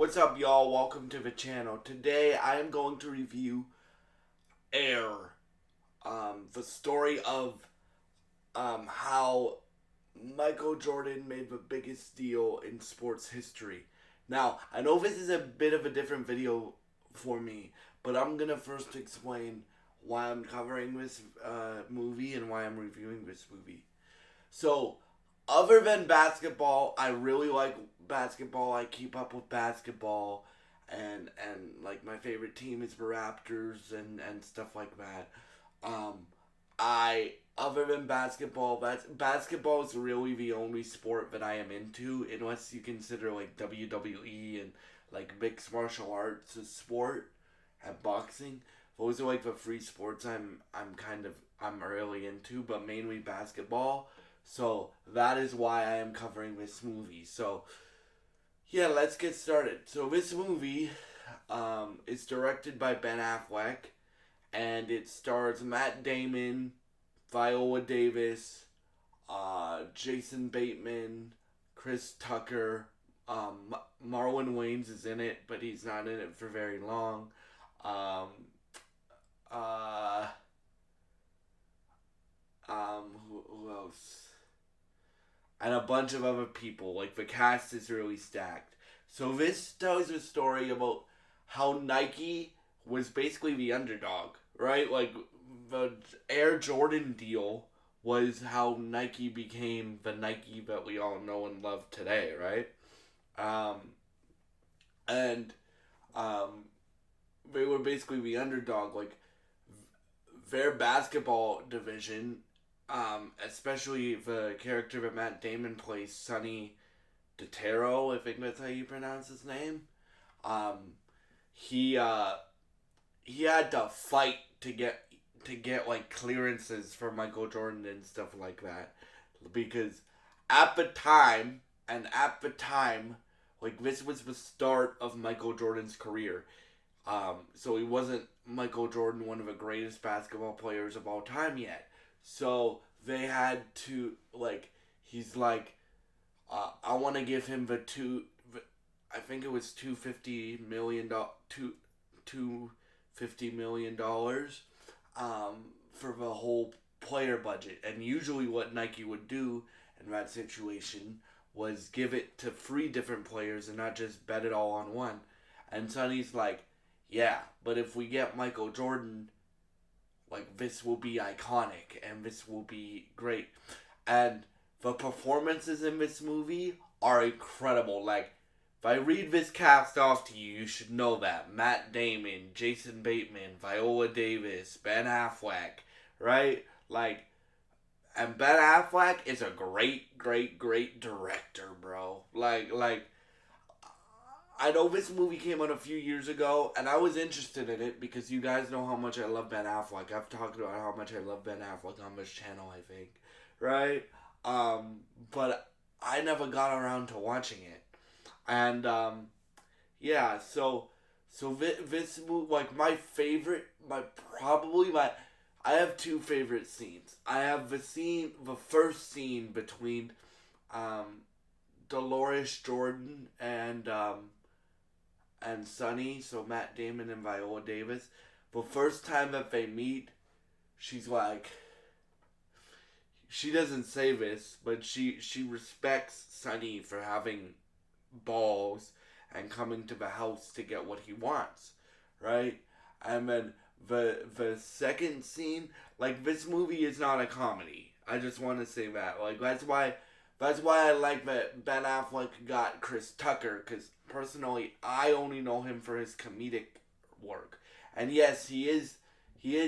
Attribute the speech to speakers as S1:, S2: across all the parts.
S1: What's up, y'all? Welcome to the channel. Today I am going to review Air, the story of how Michael Jordan made the biggest deal in sports history. Now, I know this is a bit of a different video for me, but I'm gonna first explain why I'm covering this movie and why I'm reviewing this movie. So, other than basketball, I really like basketball. I keep up with basketball, and like my favorite team is the Raptors and stuff like that. I Other than basketball, basketball is really the only sport that I am into, unless you consider like WWE and like mixed martial arts a sport, and boxing. Those are like the three sports I'm really into, but mainly basketball. So that is why I am covering this movie. So yeah, let's get started. So this movie is directed by Ben Affleck, and it stars Matt Damon, Viola Davis, Jason Bateman, Chris Tucker. Marlon Wayans is in it, but he's not in it for very long. Um, uh, who else? And a bunch of other people. Like, the cast is really stacked. So this tells a story about how Nike was basically the underdog, right? Like, the Air Jordan deal was how Nike became the Nike that we all know and love today, right? Um, and they were basically the underdog. Like, their basketball division, especially the character that Matt Damon plays, Sonny DeTero, I think that's how you pronounce his name. Um, he he had to fight to get like clearances for Michael Jordan and stuff like that, because at the time like this was the start of Michael Jordan's career. So he wasn't Michael Jordan, one of the greatest basketball players of all time yet. So they had to, like, he's like, I want to give him I think it was $250 million for the whole player budget. And usually what Nike would do in that situation was give it to 3 different players and not just bet it all on one. And Sonny's like, yeah, but if we get Michael Jordan, like, this will be iconic and this will be great. And the performances in this movie are incredible. Like, if I read this cast off to you, you should know that. Matt Damon, Jason Bateman, Viola Davis, Ben Affleck, right? Like, and Ben Affleck is a great, great, great director, bro. Like, I know this movie came out a few years ago, and I was interested in it because you guys know how much I love Ben Affleck. I've talked about how much I love Ben Affleck on this channel, I think, right? But I never got around to watching it, and yeah. So this movie, like, I have 2 favorite scenes. I have the first scene between Dolores Jordan and Sonny, so Matt Damon and Viola Davis. The first time that they meet, she's like, she doesn't say this, but she respects Sonny for having balls and coming to the house to get what he wants, right? And then the second scene, like, this movie is not a comedy. I just want to say that. Like, that's why I like that Ben Affleck got Chris Tucker, because personally, I only know him for his comedic work. And yes, he is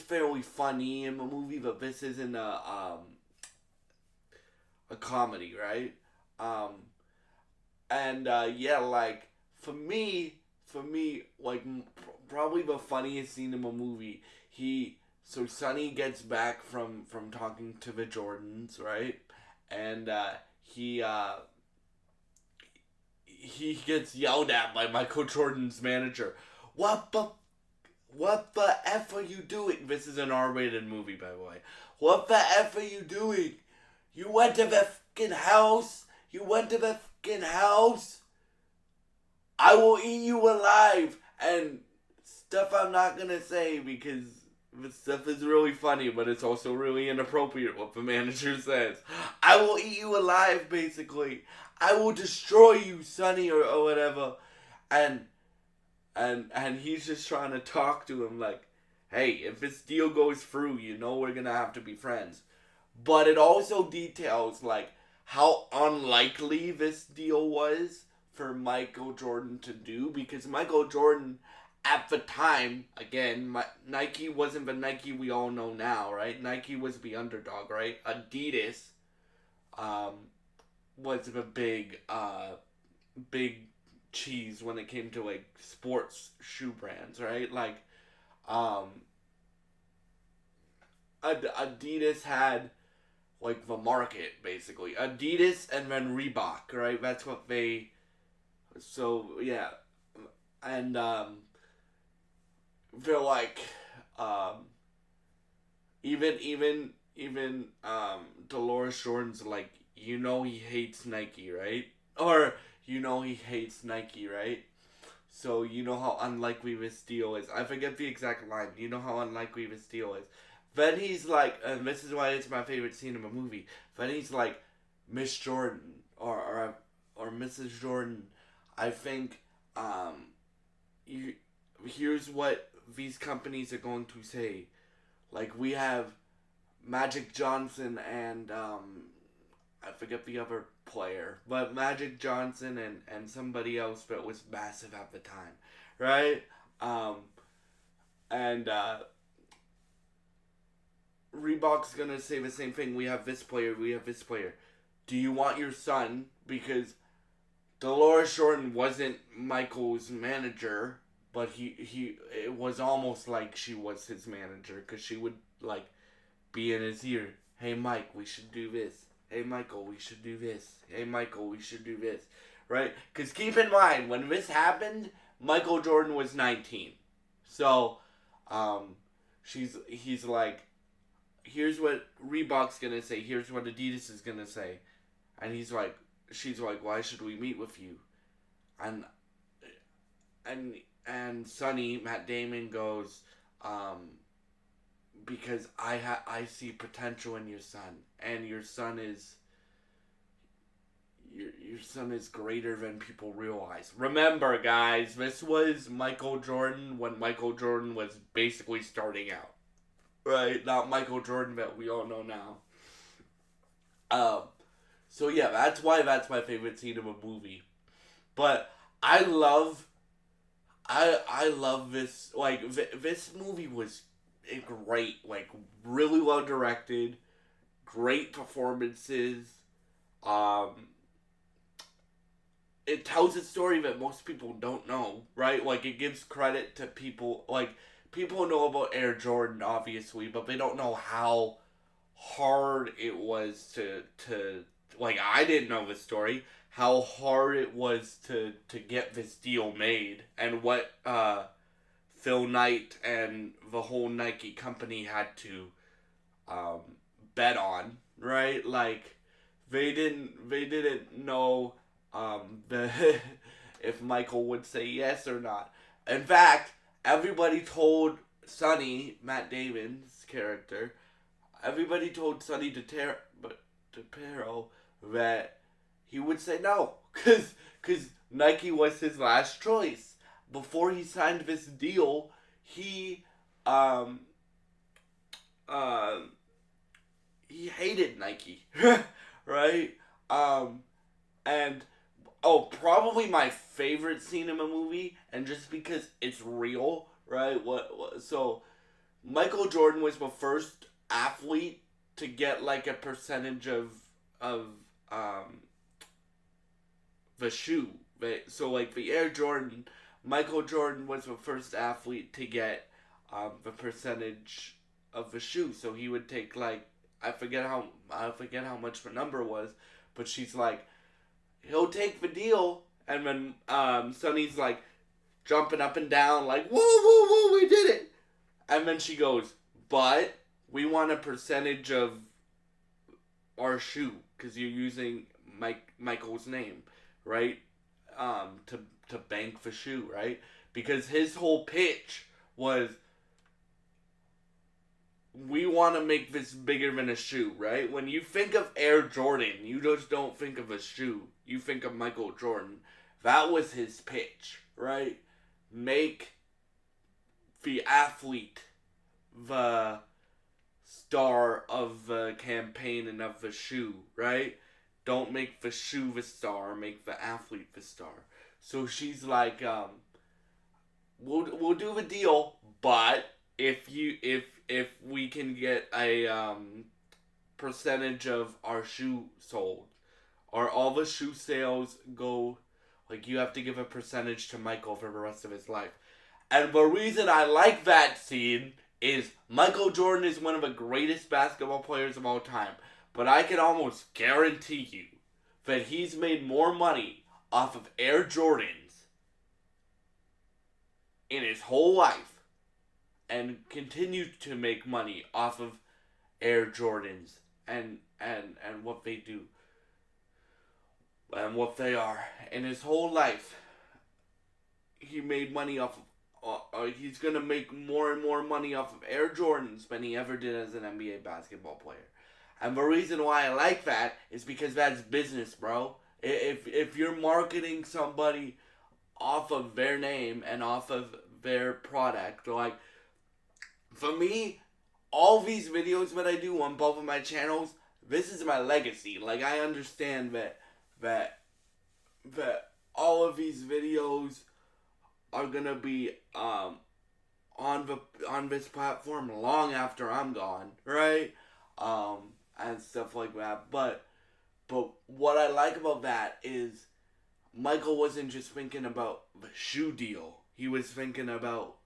S1: fairly funny in the movie, but this isn't a comedy, right? And yeah, like, for me, like, probably the funniest scene in the movie. So Sonny gets back from talking to the Jordans, right? And he gets yelled at by Michael Jordan's manager. What the F are you doing? This is an R-rated movie, by the way. What the F are you doing? You went to the fucking house? You went to the fucking house? I will eat you alive, and stuff I'm not gonna say because this stuff is really funny, but it's also really inappropriate what the manager says. I will eat you alive, basically. I will destroy you, Sonny, or whatever. And and he's just trying to talk to him like, hey, if this deal goes through, we're gonna have to be friends. But it also details like how unlikely this deal was for Michael Jordan to do, because Michael Jordan at the time, again, Nike wasn't the Nike we all know now, right? Nike was the underdog, right? Adidas um, was the big cheese when it came to like sports shoe brands, right? Like, um, Adidas had like the market basically. Adidas and then Reebok, right? That's what they. So yeah, and they're like, um, even Dolores Jordan's like, he hates Nike, right? Or he hates Nike, right? So you know how unlikely this deal is. I forget the exact line. You know how unlikely this deal is. Then he's like, and this is why it's my favorite scene in a movie. Then he's like, Miss Jordan or Mrs. Jordan, I think you here's what these companies are going to say. Like, we have Magic Johnson and I forget the other player, but Magic Johnson and somebody else that was massive at the time, right? And Reebok's gonna say the same thing. We have this player. We have this player. Do you want your son? Because Dolores Jordan wasn't Michael's manager, but it was almost like she was his manager, because she would like be in his ear. Hey Mike, we should do this. Hey Michael, we should do this. Hey Michael, we should do this. Right? Because keep in mind, when this happened, Michael Jordan was 19. So, he's like, here's what Reebok's gonna say. Here's what Adidas is gonna say. And she's like, why should we meet with you? And Sonny, Matt Damon goes, because I see potential in your son, and your son is greater than people realize. Remember, guys, this was Michael Jordan when Michael Jordan was basically starting out, right? Not Michael Jordan that we all know now. So yeah, that's why that's my favorite scene of a movie. But I love this. Like, this movie was great. Like, really well directed, great performances. It tells a story that most people don't know, right? Like, it gives credit to people. Like, people know about Air Jordan, obviously, but they don't know how hard it was to like, I didn't know the story, how hard it was to get this deal made, and what Phil Knight and the whole Nike company had to bet on, right? Like, they didn't know the if Michael would say yes or not. In fact, everybody told Sonny, Matt Damon's character, everybody told Sonny DePero that he would say no, because Nike was his last choice. Before he signed this deal, he he hated Nike, right? And probably my favorite scene in a movie, and just because it's real, right? So Michael Jordan was the first athlete to get like a percentage of the shoe. So like the Air Jordan, Michael Jordan was the first athlete to get the percentage of the shoe. So he would take like, I forget how much the number was, but she's like, he'll take the deal, and then Sonny's like jumping up and down like, whoa, whoa, whoa, we did it. And then she goes, but we want a percentage of our shoe because you're using Michael's name, right? to bank the shoe, right? Because his whole pitch was, we want to make this bigger than a shoe, right? When you think of Air Jordan, you just don't think of a shoe. You think of Michael Jordan. That was his pitch, right? Make the athlete the star of the campaign and of the shoe, right? Don't make the shoe the star, make the athlete the star. So she's like, we'll do the deal, but if we can get a percentage of our shoe sold, or all the shoe sales go, like, you have to give a percentage to Michael for the rest of his life. And the reason I like that scene is Michael Jordan is one of the greatest basketball players of all time, but I can almost guarantee you that he's made more money off of Air Jordans in his whole life, and continues to make money off of Air Jordans and what they do and what they are. In his whole life, he made money off of, he's going to make more and more money off of Air Jordans than he ever did as an NBA basketball player. And the reason why I like that is because that's business, bro. If you're marketing somebody off of their name and off of their product, like, for me, all these videos that I do on both of my channels, this is my legacy. Like, I understand that all of these videos are gonna be on this platform long after I'm gone, right? And stuff like that. But what I like about that is Michael wasn't just thinking about the shoe deal. He was thinking about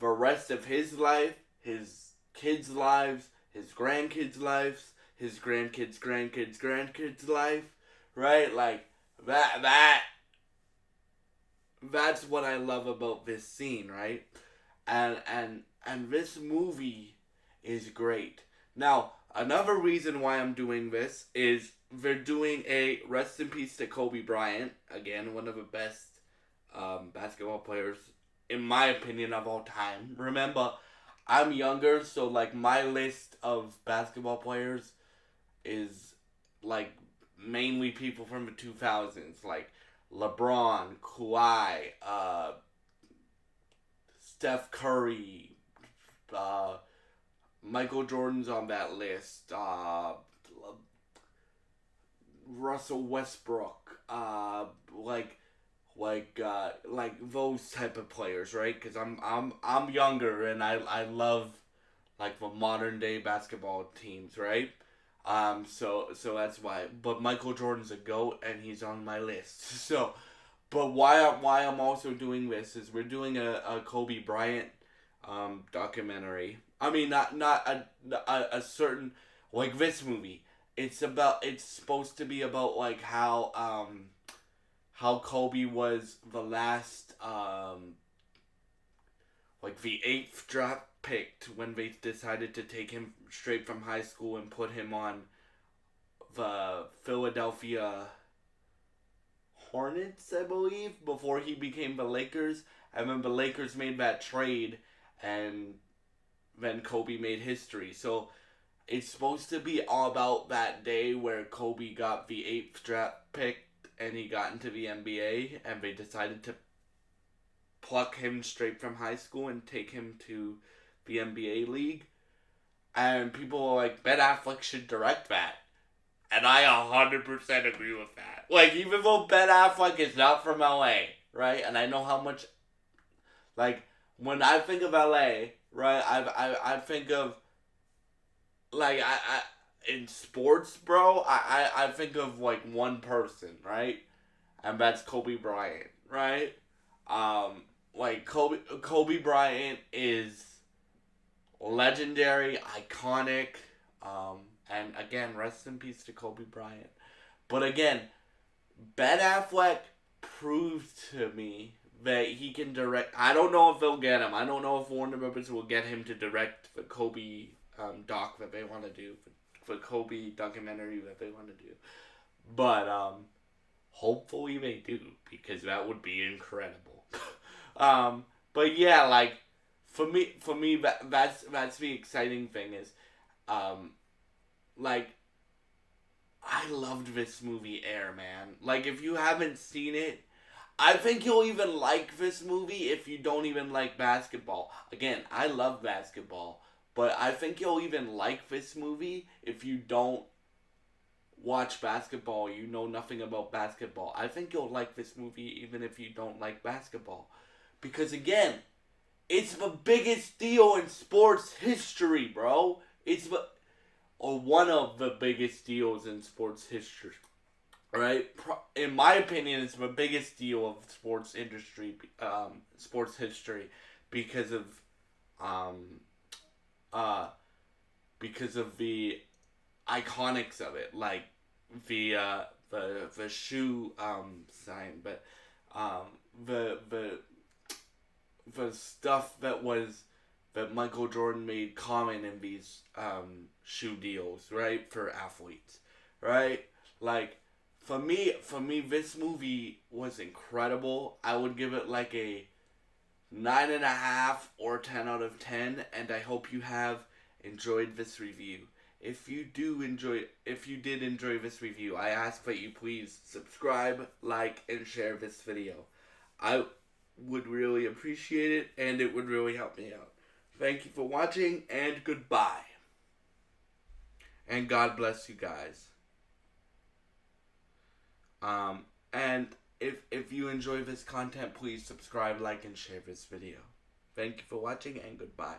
S1: the rest of his life, his kids' lives, his grandkids' lives, his grandkids' life, right? Like, that's what I love about this scene, right? And this movie is great. Now, another reason why I'm doing this is they're doing a rest in peace to Kobe Bryant. Again, one of the best basketball players, in my opinion, of all time. Remember, I'm younger, so, like, my list of basketball players is, like, mainly people from the 2000s, like LeBron, Kawhi, Steph Curry, Michael Jordan's on that list, Russell Westbrook, like those type of players, right? Because I'm younger and I love, like, the modern day basketball teams, right? So that's why. But Michael Jordan's a GOAT and he's on my list. So, but why I'm also doing this is we're doing a Kobe Bryant documentary. I mean, not a certain, like, this movie. It's supposed to be about, like, how Kobe was the last like the 8th draft picked when they decided to take him straight from high school and put him on the Philadelphia Hornets, I believe, before he became the Lakers. And then the Lakers made that trade, and then Kobe made history. So it's supposed to be all about that day where Kobe got the 8th draft pick and he got into the NBA, and they decided to pluck him straight from high school and take him to the NBA league. And people are like, Ben Affleck should direct that. And I 100% agree with that. Like, even though Ben Affleck is not from LA, right? And I know how much, like, when I think of LA, right, I think of, like, I in sports, bro, I think of, like, one person, right? And that's Kobe Bryant, right? Like, Kobe Bryant is legendary, iconic, and again, rest in peace to Kobe Bryant. But again, Ben Affleck proved to me that he can direct. I don't know if they'll get him. I don't know if Warner Brothers will get him to direct the Kobe doc that they want to do, the Kobe documentary that they want to do. But Hopefully they do, because that would be incredible. But yeah, like for me, that's the exciting thing is, um, like I loved this movie Air, man. Like if you haven't seen it, I think you'll even like this movie if you don't even like basketball. Again, I love basketball, but I think you'll even like this movie if you don't watch basketball, you know nothing about basketball. I think you'll like this movie even if you don't like basketball. Because again, it's the biggest deal in sports history, bro. It's the or one of the biggest deals in sports history. Right? In my opinion, it's the biggest deal of sports history, because of, um, uh, because of the iconics of it, like the shoe sign, but um, the the the stuff that Michael Jordan made common in these shoe deals, right, for athletes, right? Like for me, this movie was incredible. I would give it like a 9.5 or 10 out of 10, and I hope you have enjoyed this review. If you did enjoy this review, I ask that you please subscribe, like, and share this video. I would really appreciate it, and it would really help me out. Thank you for watching, and goodbye. And God bless you guys. And if you enjoy this content, please subscribe, like, and share this video. Thank you for watching, and goodbye.